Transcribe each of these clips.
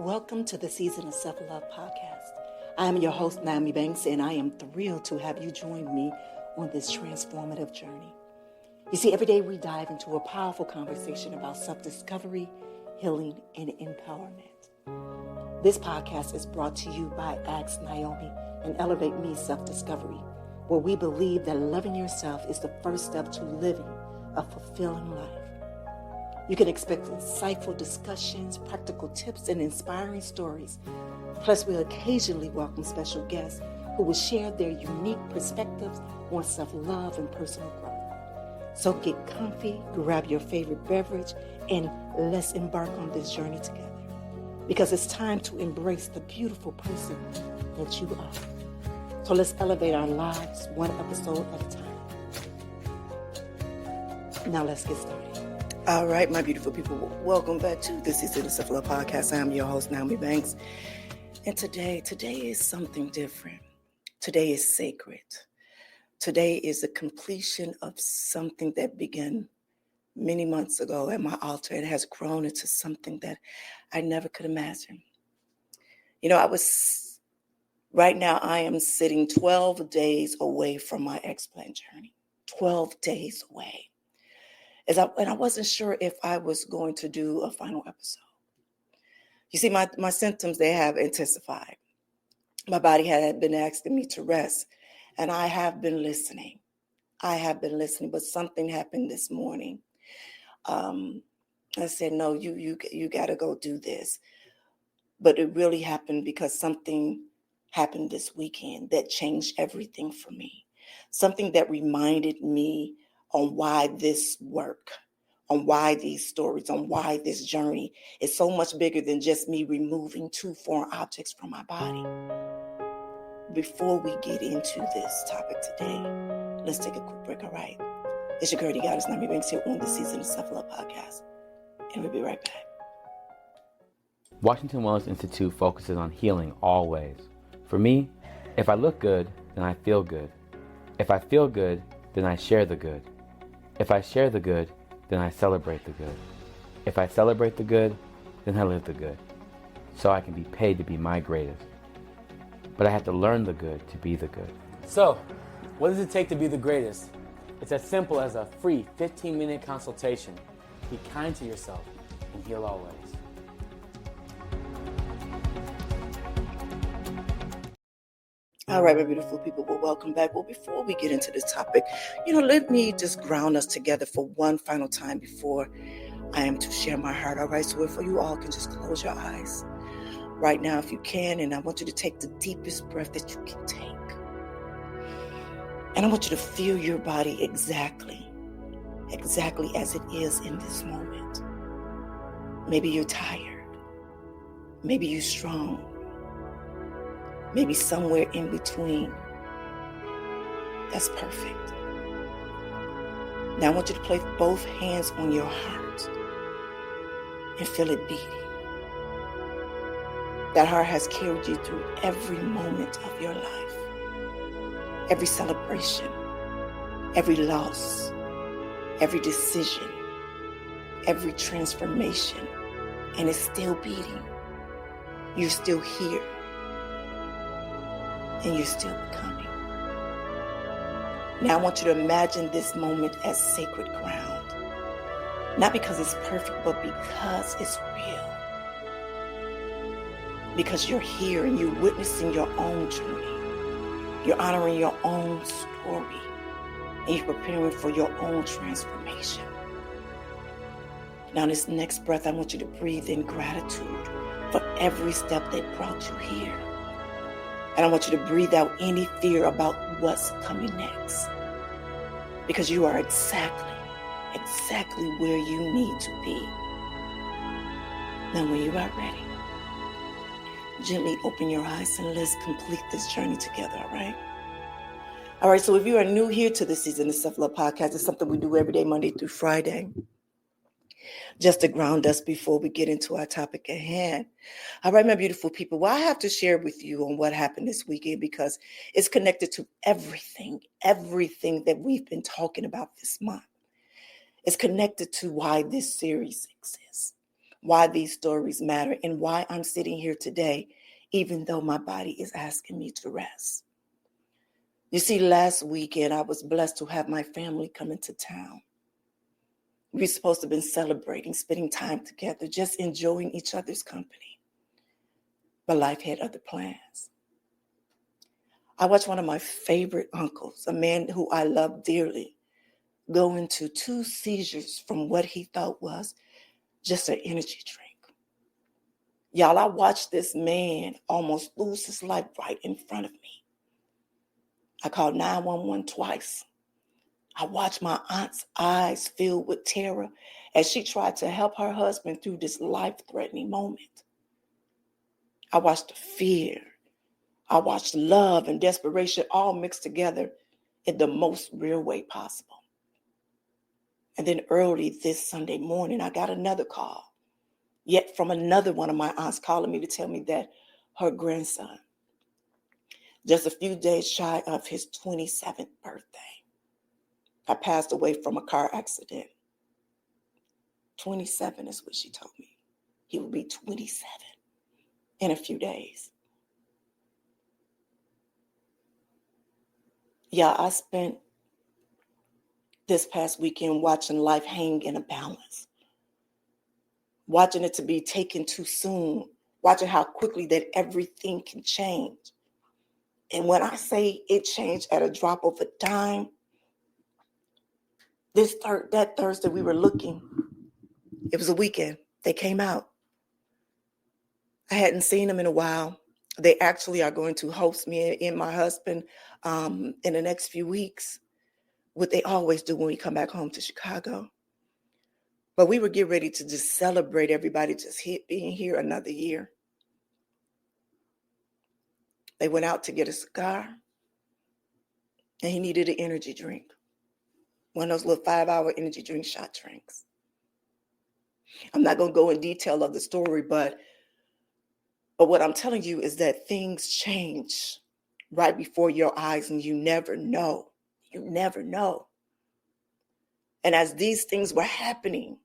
Welcome to the Season of Self-Love podcast. I am your host, Nyomi Banks, and I am thrilled to have you join me on this transformative journey. You see, every day we dive into a powerful conversation about self-discovery, healing, and empowerment. This podcast is brought to you by Ask Nyomi and Elevate Me Self-Discovery, where we believe that loving yourself is the first step to living a fulfilling life. You can expect insightful discussions, practical tips, and inspiring stories. Plus, we'll occasionally welcome special guests who will share their unique perspectives on self-love and personal growth. So get comfy, grab your favorite beverage, and let's embark on this journey together. Because it's time to embrace the beautiful person that you are. So let's elevate our lives one episode at a time. Now let's get started. All right, my beautiful people, welcome back to This is the Self-Love Podcast. I'm your host, Nyomi Banks. And today is something different. Today is sacred. Today is the completion of something that began many months ago at my altar. It has grown into something that I never could imagine. Right now I am sitting 12 days away from my Explant journey. 12 days away. And I wasn't sure if I was going to do a final episode. You see, my symptoms, they have intensified. My body had been asking me to rest, and I have been listening. But something happened this morning. I said, no, you got to go do this. But it really happened because something happened this weekend that changed everything for me. Something that reminded me on why this work, on why these stories, on why this journey is so much bigger than just me removing two foreign objects from my body. Before we get into this topic today, let's take a quick break, all right? It's your girl, the goddess, Nyomi Banks, here on the Season of Self-Love podcast. And we'll be right back. Washington Wellness Institute focuses on healing always. For me, if I look good, then I feel good. If I feel good, then I share the good. If I share the good, then I celebrate the good. If I celebrate the good, then I live the good. So I can be paid to be my greatest. But I have to learn the good to be the good. So, what does it take to be the greatest? It's as simple as a free 15-minute consultation. Be kind to yourself and heal always. All right, my beautiful people, well, welcome back. Well, before we get into this topic, let me just ground us together for one final time before I am to share my heart. All right, so if you all can just close your eyes right now if you can, and I want you to take the deepest breath that you can take. And I want you to feel your body exactly as it is in this moment. Maybe you're tired. Maybe you're strong. Maybe somewhere in between. That's perfect. Now I want you to place both hands on your heart and feel it beating. That heart has carried you through every moment of your life. Every celebration, every loss, every decision, every transformation, and it's still beating. You're still here. And you're still becoming. Now I want you to imagine this moment as sacred ground. Not because it's perfect, but because it's real. Because you're here and you're witnessing your own journey. You're honoring your own story. And you're preparing for your own transformation. Now this next breath, I want you to breathe in gratitude for every step that brought you here. And I want you to breathe out any fear about what's coming next. Because you are exactly where you need to be. Now when you are ready, gently open your eyes and let's complete this journey together, all right? All right, so if you are new here to the Season of Self-Love podcast, it's something we do every day, Monday through Friday. Just to ground us before we get into our topic at hand. All right, my beautiful people. Well, I have to share with you on what happened this weekend because it's connected to everything that we've been talking about this month. It's connected to why this series exists. why these stories matter, and why I'm sitting here today, even though my body is asking me to rest. You see, last weekend, I was blessed to have my family come into town. We were supposed to have been celebrating, spending time together, just enjoying each other's company. But life had other plans. I watched one of my favorite uncles, a man who I love dearly, go into 2 seizures from what he thought was just an energy drink. Y'all, I watched this man almost lose his life right in front of me. I called 911 twice. I watched my aunt's eyes fill with terror as she tried to help her husband through this life-threatening moment. I watched the fear. I watched love and desperation all mixed together in the most real way possible. And then early this Sunday morning, I got another call, yet from another one of my aunts calling me to tell me that her grandson, just a few days shy of his 27th birthday, had passed away from a car accident. 27 is what she told me. He will be 27 in a few days. Yeah, I spent this past weekend watching life hang in a balance, watching it to be taken too soon, watching how quickly that everything can change. And when I say it changed at a drop of a dime, that Thursday we were looking, it was a weekend. They came out. I hadn't seen them in a while. They actually are going to host me and my husband in the next few weeks, what they always do when we come back home to Chicago. But we were getting ready to just celebrate everybody just being here another year. They went out to get a cigar, and he needed an energy drink. One of those little 5-hour energy drink shot drinks. I'm not going to go in detail of the story, but what I'm telling you is that things change right before your eyes, and you never know. You never know. And as these things were happening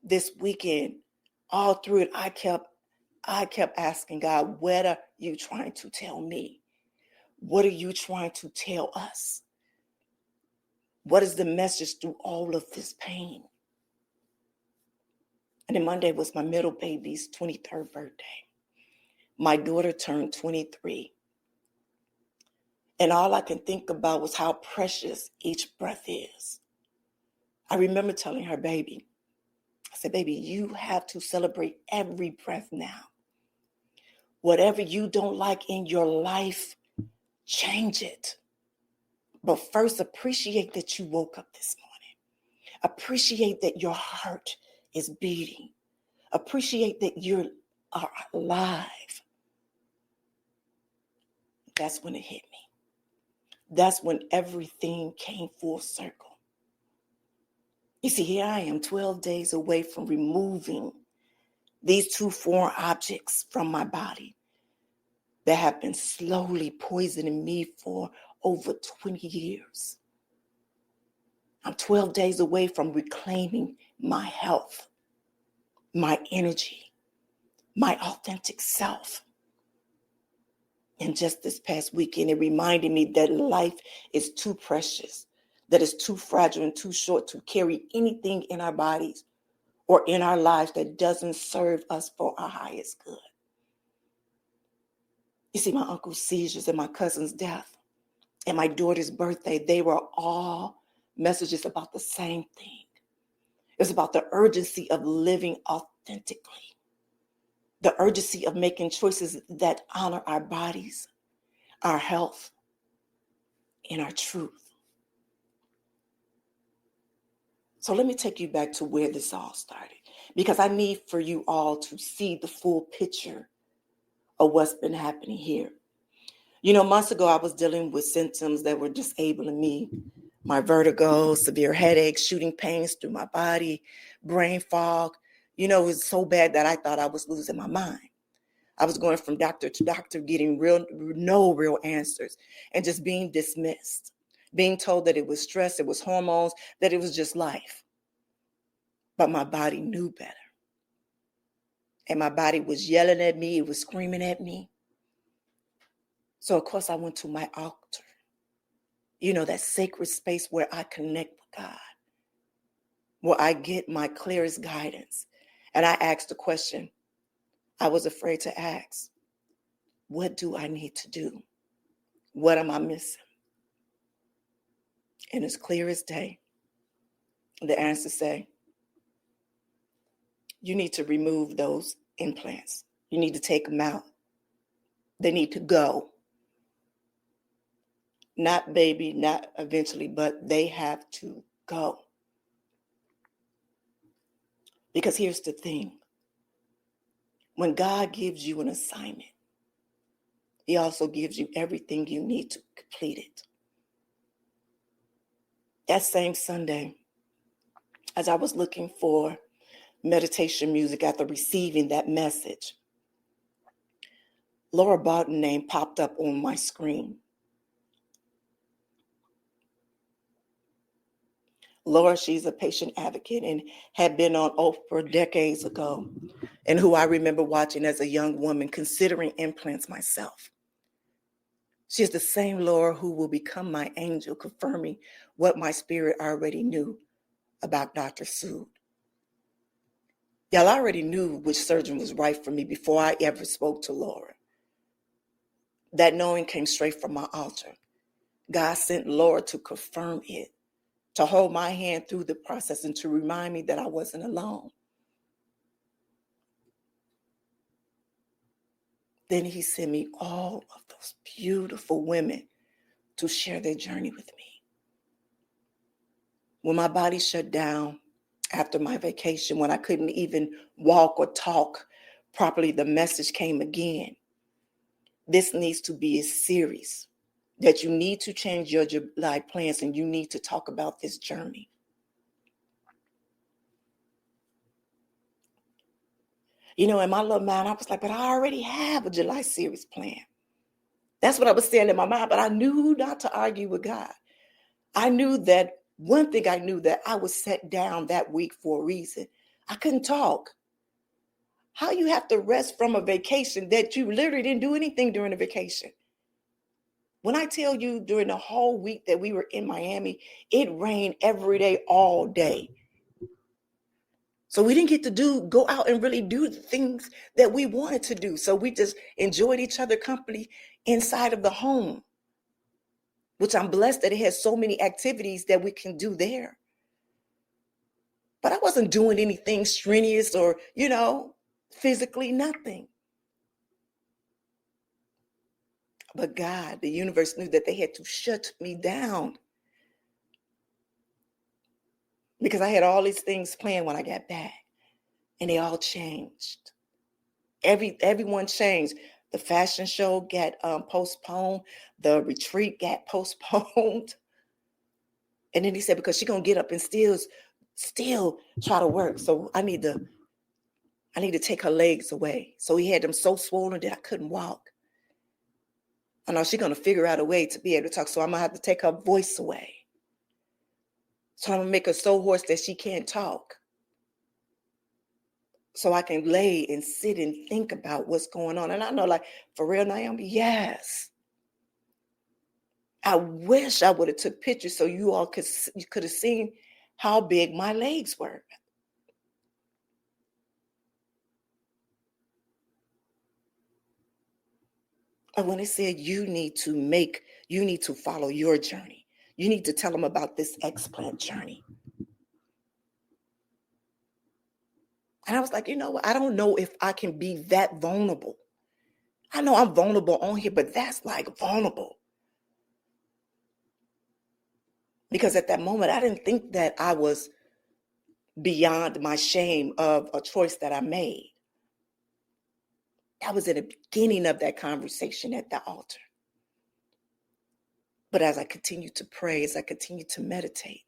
this weekend, all through it, I kept asking God, what are you trying to tell me? What are you trying to tell us? What is the message through all of this pain? And then Monday was my middle baby's 23rd birthday. My daughter turned 23. And all I can think about was how precious each breath is. I remember telling her, baby, I said, baby, you have to celebrate every breath now. Whatever you don't like in your life, change it. But first, appreciate that you woke up this morning. Appreciate that your heart is beating. Appreciate that you are alive. That's when it hit me. That's when everything came full circle. You see, here I am 12 days away from removing these 2 foreign objects from my body that have been slowly poisoning me for over 20 years. I'm 12 days away from reclaiming my health, my energy, my authentic self. And just this past weekend, it reminded me that life is too precious, that it's too fragile and too short to carry anything in our bodies or in our lives that doesn't serve us for our highest good. You see, my uncle's seizures and my cousin's death and my daughter's birthday, they were all messages about the same thing. It's about the urgency of living authentically, the urgency of making choices that honor our bodies, our health, and our truth. So let me take you back to where this all started, because I need for you all to see the full picture of what's been happening here. You know, months ago, I was dealing with symptoms that were disabling me. My vertigo, severe headaches, shooting pains through my body, brain fog. You know, it was so bad that I thought I was losing my mind. I was going from doctor to doctor, getting no real answers, and just being dismissed, being told that it was stress, it was hormones, that it was just life. But my body knew better. and my body was yelling at me. It was screaming at me. So, of course, I went to my altar, that sacred space where I connect with God, where I get my clearest guidance. And I asked the question I was afraid to ask. What do I need to do? What am I missing? And as clear as day, the answer say, you need to remove those implants. You need to take them out. They need to go. Not baby, not eventually, but they have to go. Because here's the thing. When God gives you an assignment, he also gives you everything you need to complete it. That same Sunday, as I was looking for meditation music after receiving that message, Laura Barton name popped up on my screen. Laura, she's a patient advocate and had been on Oprah decades ago, and who I remember watching as a young woman considering implants myself. She is the same Laura who will become my angel, confirming what my spirit already knew about Dr. Sood. Y'all already knew which surgeon was right for me before I ever spoke to Laura. That knowing came straight from my altar. God sent Laura to confirm it, to hold my hand through the process and to remind me that I wasn't alone. Then he sent me all of those beautiful women to share their journey with me. When my body shut down after my vacation, when I couldn't even walk or talk properly, the message came again. This needs to be a series that you need to change your life plans and you need to talk about this journey. In my little mind, I was like, but I already have a July series plan. That's what I was saying in my mind, but I knew not to argue with God. I knew that one thing I knew that I was set down that week for a reason. I couldn't talk. How you have to rest from a vacation that you literally didn't do anything during the vacation? When I tell you during the whole week that we were in Miami, it rained every day, all day. So we didn't get to go out and really do the things that we wanted to do. So we just enjoyed each other's company inside of the home, which I'm blessed that it has so many activities that we can do there. But I wasn't doing anything strenuous or, physically nothing. But God, the universe knew that they had to shut me down because I had all these things planned when I got back, and they all changed. Everyone changed. The fashion show got postponed. The retreat got postponed. And then he said, because she's going to get up and still try to work. So I need to take her legs away. So he had them so swollen that I couldn't walk. I know she's going to figure out a way to be able to talk. So I'm going to have to take her voice away. So I'm going to make her so hoarse that she can't talk. So I can lay and sit and think about what's going on. And I know, like, for real, Naomi, yes. I wish I would have took pictures so you all could have seen how big my legs were. And when it said you need to follow your journey. You need to tell them about this Explant journey. And I was like, you know what? I don't know if I can be that vulnerable. I know I'm vulnerable on here, but that's like vulnerable. Because at that moment, I didn't think that I was beyond my shame of a choice that I made. That was at the beginning of that conversation at the altar. But as I continued to pray, as I continued to meditate,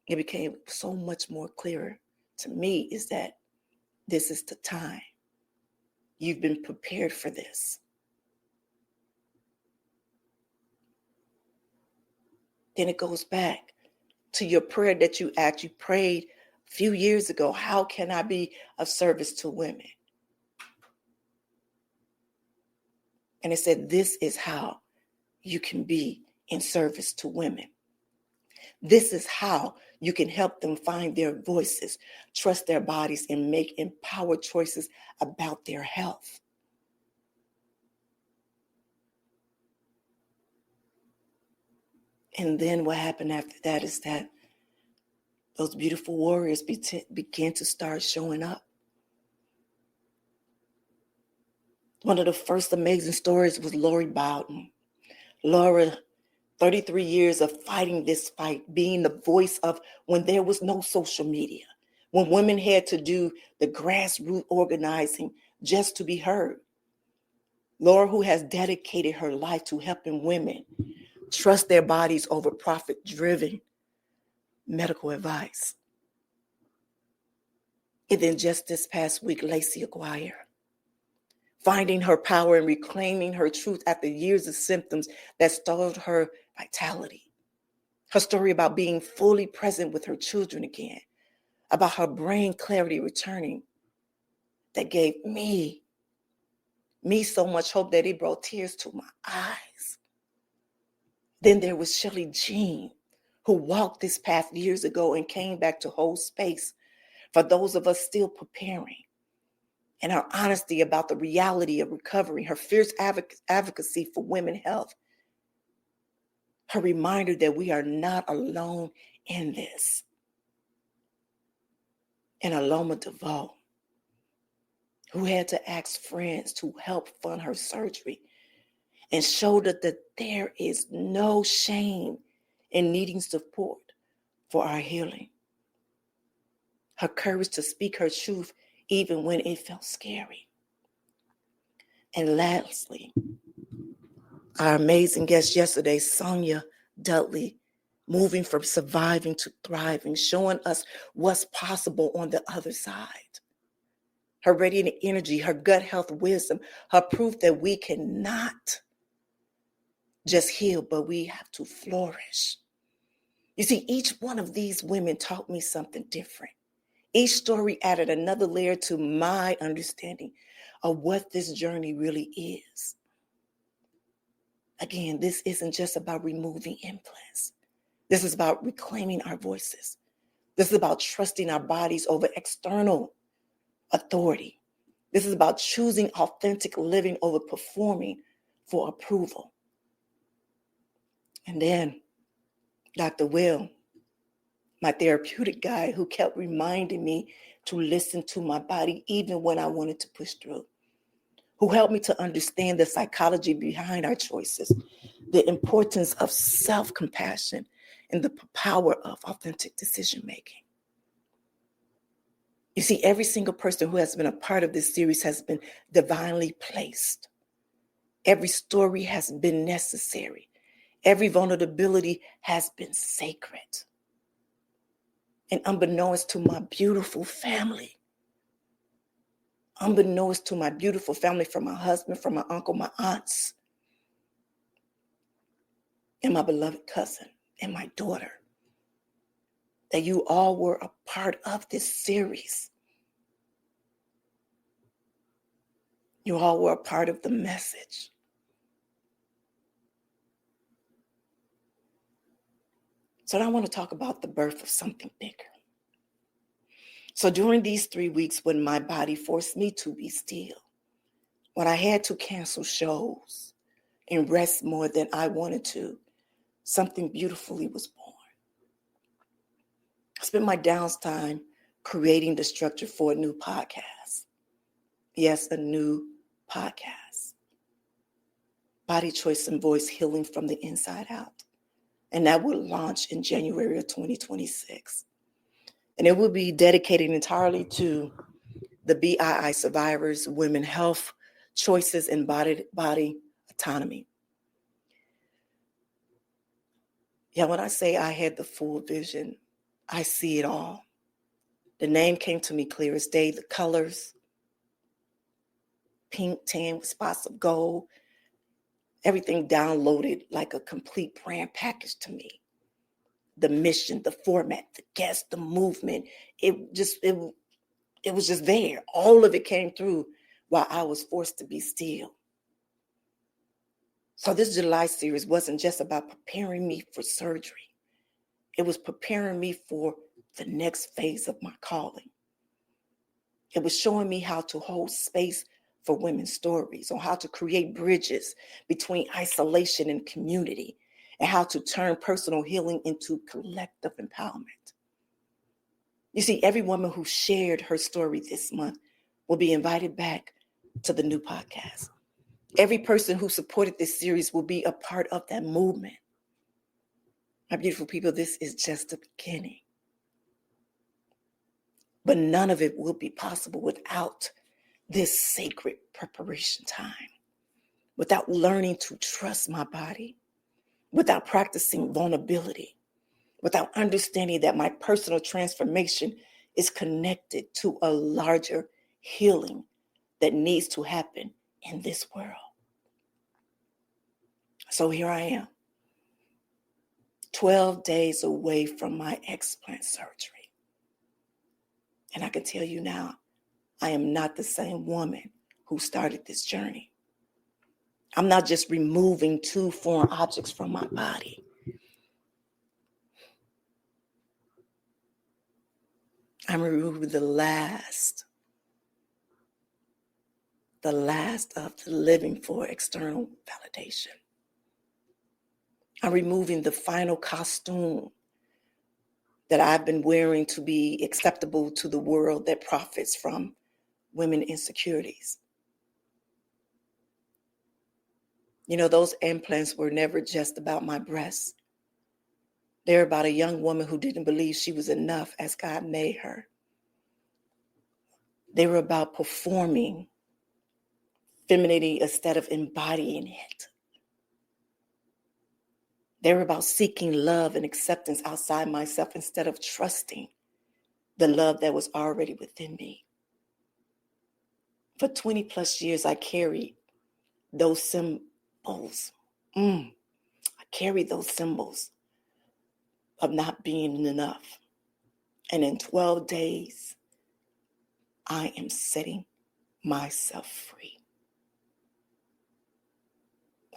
it became so much more clearer to me is that this is the time. You've been prepared for this. Then it goes back to your prayer that you prayed a few years ago. How can I be of service to women? And it said, this is how you can be in service to women. This is how you can help them find their voices, trust their bodies, and make empowered choices about their health. And then what happened after that is that those beautiful warriors began to start showing up. One of the first amazing stories was Lori Bowden. Laura, 33 years of fighting this fight, being the voice of when there was no social media, when women had to do the grassroots organizing just to be heard. Laura, who has dedicated her life to helping women trust their bodies over profit-driven medical advice. And then just this past week, Lacey Aguirre, finding her power and reclaiming her truth after years of symptoms that stalled her vitality. Her story about being fully present with her children again, about her brain clarity returning, that gave me so much hope that it brought tears to my eyes. Then there was Shelly Jean, who walked this path years ago and came back to hold space for those of us still preparing. And her honesty about the reality of recovery, her fierce advocacy for women's health, her reminder that we are not alone in this. And Aloma DeVoe, who had to ask friends to help fund her surgery and showed us that there is no shame in needing support for our healing. Her courage to speak her truth even when it felt scary. And lastly, our amazing guest yesterday, Sonia Dudley, moving from surviving to thriving, showing us what's possible on the other side. Her radiant energy, her gut health wisdom, her proof that we cannot just heal, but we have to flourish. You see, each one of these women taught me something different. Each story added another layer to my understanding of what this journey really is. Again, this isn't just about removing implants. This is about reclaiming our voices. This is about trusting our bodies over external authority. This is about choosing authentic living over performing for approval. And then Dr. Will, my therapeutic guide, who kept reminding me to listen to my body even when I wanted to push through, who helped me to understand the psychology behind our choices, the importance of self-compassion, and the power of authentic decision-making. You see, every single person who has been a part of this series has been divinely placed. Every story has been necessary. Every vulnerability has been sacred. And unbeknownst to my beautiful family, from my husband, from my uncle, my aunts, and my beloved cousin, and my daughter, that you all were a part of this series. You all were a part of the message. So now I want to talk about the birth of something bigger. So during these 3 weeks when my body forced me to be still, when I had to cancel shows and rest more than I wanted to, something beautifully was born. I spent my downtime creating the structure for a new podcast. Yes, a new podcast. Body Choice and Voice Healing from the Inside Out. And that will launch in January of 2026. And it will be dedicated entirely to the BII survivors, women health choices, and body autonomy. Yeah, when I say I had the full vision, I see it all. The name came to me clear as day, the colors, pink, tan with spots of gold, everything downloaded like a complete brand package to me. The mission, the format, the guest, the movement, it was just there. All of it came through while I was forced to be still. So this July series wasn't just about preparing me for surgery. It was preparing me for the next phase of my calling. It was showing me how to hold space for women's stories, on how to create bridges between isolation and community, and how to turn personal healing into collective empowerment. You see, every woman who shared her story this month will be invited back to the new podcast. Every person who supported this series will be a part of that movement. My beautiful people, this is just the beginning. But none of it will be possible without this sacred preparation time, without learning to trust my body, without practicing vulnerability, without understanding that my personal transformation is connected to a larger healing that needs to happen in this world. So here I am, 12 days away from my explant surgery. And I can tell you now, I am not the same woman who started this journey. I'm not just removing 2 foreign objects from my body. I'm removing the last of the living for external validation. I'm removing the final costume that I've been wearing to be acceptable to the world that profits from women insecurities. You know, those implants were never just about my breasts. They're about a young woman who didn't believe she was enough as God made her. They were about performing femininity instead of embodying it. They were about seeking love and acceptance outside myself instead of trusting the love that was already within me. For 20 plus years, I carried those symbols. I carried those symbols of not being enough. And in 12 days, I am setting myself free.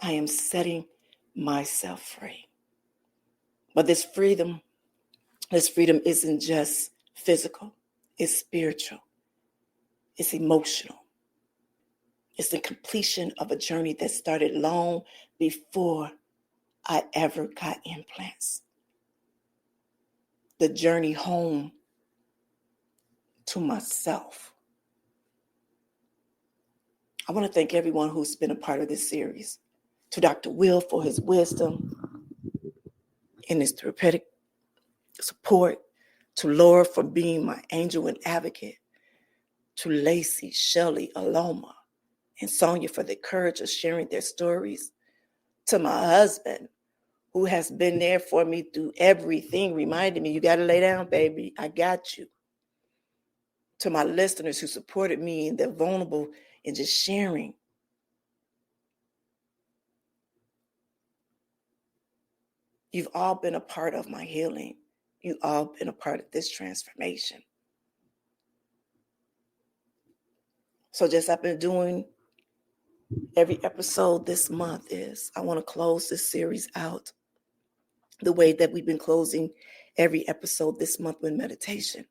I am setting myself free. But this freedom isn't just physical. It's spiritual. It's emotional. It's the completion of a journey that started long before I ever got implants. The journey home to myself. I want to thank everyone who's been a part of this series. To Dr. Will for his wisdom and his therapeutic support. To Laura for being my angel and advocate. To Lacey, Shelley, Aloma, and Sonia for the courage of sharing their stories. To my husband, who has been there for me through everything, reminding me, you got to lay down, baby. I got you. To my listeners who supported me and they're vulnerable and just sharing. You've all been a part of my healing. You've all been a part of this transformation. So just I've been doing every episode this month is I want to close this series out the way that we've been closing every episode this month with meditation.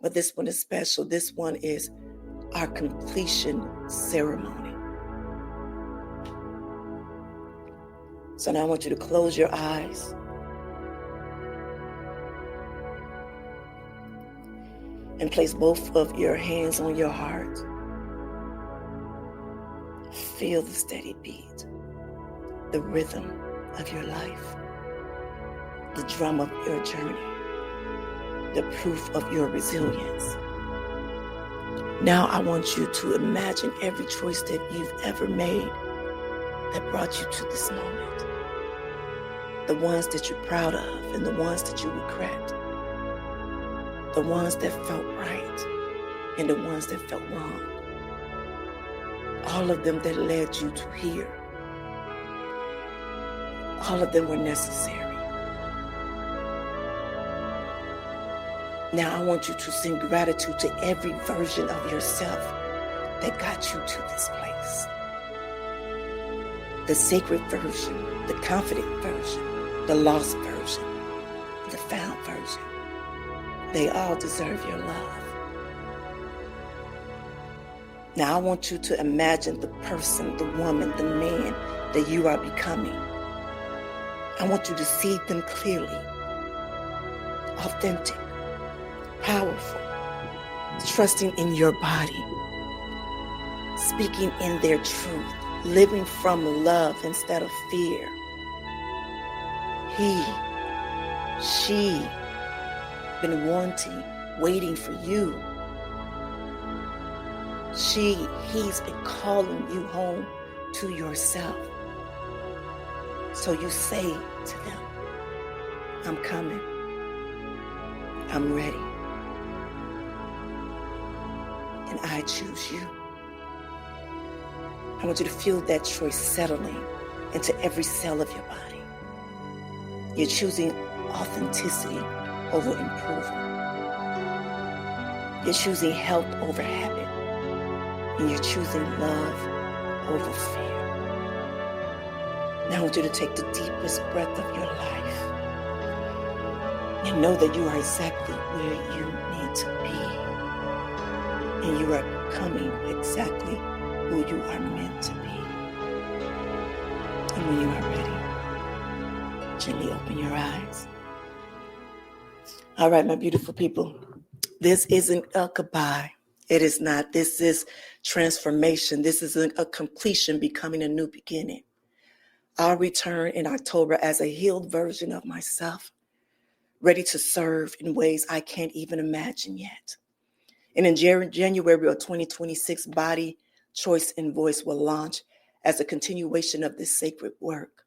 But this one is special. This one is our completion ceremony. So now I want you to close your eyes. And place both of your hands on your heart. Feel the steady beat, the rhythm of your life, the drum of your journey, the proof of your resilience. Now I want you to imagine every choice that you've ever made that brought you to this moment. The ones that you're proud of and the ones that you regret. The ones that felt right and the ones that felt wrong. All of them that led you to here. All of them were necessary. Now I want you to sing gratitude to every version of yourself that got you to this place. the sacred version, the confident version, the lost version, the found version. They all deserve your love. Now I want you to imagine the person, the woman, the man that you are becoming. I want you to see them clearly, authentic, powerful, trusting in your body, speaking in their truth, living from love instead of fear. She been wanting, waiting for you. He's been calling you home to yourself. So you say to them, I'm coming. I'm ready. And I choose you. I want you to feel that choice settling into every cell of your body. You're choosing authenticity over approval. You're choosing health over habit. And you're choosing love over fear. Now I want you to take the deepest breath of your life and know that you are exactly where you need to be. And you are becoming exactly who you are meant to be. And when you are ready, gently open your eyes. All right, my beautiful people, this isn't a goodbye. It is not. This is transformation. This is a completion, becoming a new beginning. I'll return in October as a healed version of myself, ready to serve in ways I can't even imagine yet. And in January of 2026, Body, Choice, and Voice will launch as a continuation of this sacred work.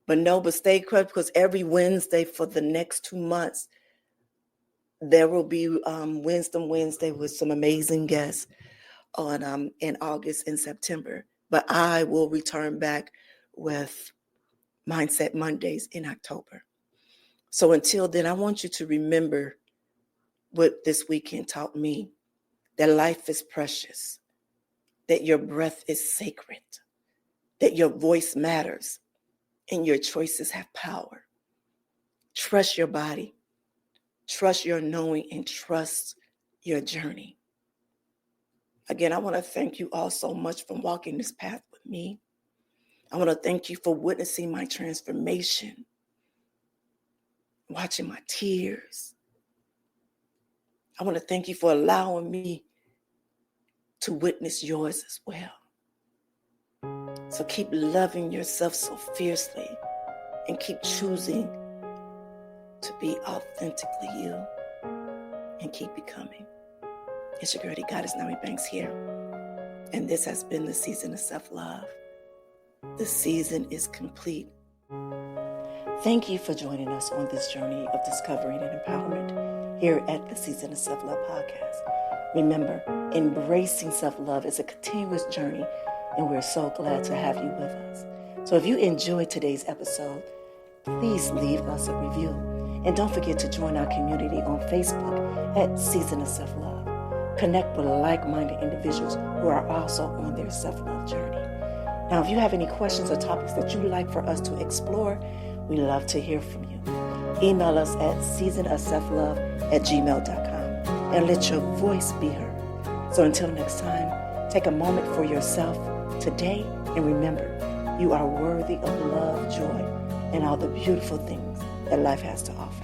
But stay quiet, because every Wednesday for the next 2 months, there will be Wisdom Wednesday with some amazing guests on in August and September. But I will return back with Mindset Mondays in October. So until then, I want you to remember what this weekend taught me, that life is precious, that your breath is sacred, that your voice matters, and your choices have power. Trust your body, trust your knowing, and trust your journey. Again, I want to thank you all so much for walking this path with me. I want to thank you for witnessing my transformation, watching my tears. I want to thank you for allowing me to witness yours as well. So keep loving yourself so fiercely and keep choosing to be authentically you and keep becoming. It's your girl, Goddess Nyomi Banks here. And this has been the season of self-love. The season is complete. Thank you for joining us on this journey of discovery and empowerment here at the Season of Self-Love podcast. Remember, embracing self-love is a continuous journey, and we're so glad to have you with us. So if you enjoyed today's episode, please leave us a review. And don't forget to join our community on Facebook at Season of Self-Love. Connect with like-minded individuals who are also on their self-love journey. Now, if you have any questions or topics that you'd like for us to explore, we love to hear from you. Email us at seasonofselflove@gmail.com and let your voice be heard. So until next time, take a moment for yourself today and remember, you are worthy of love, joy, and all the beautiful things that life has to offer.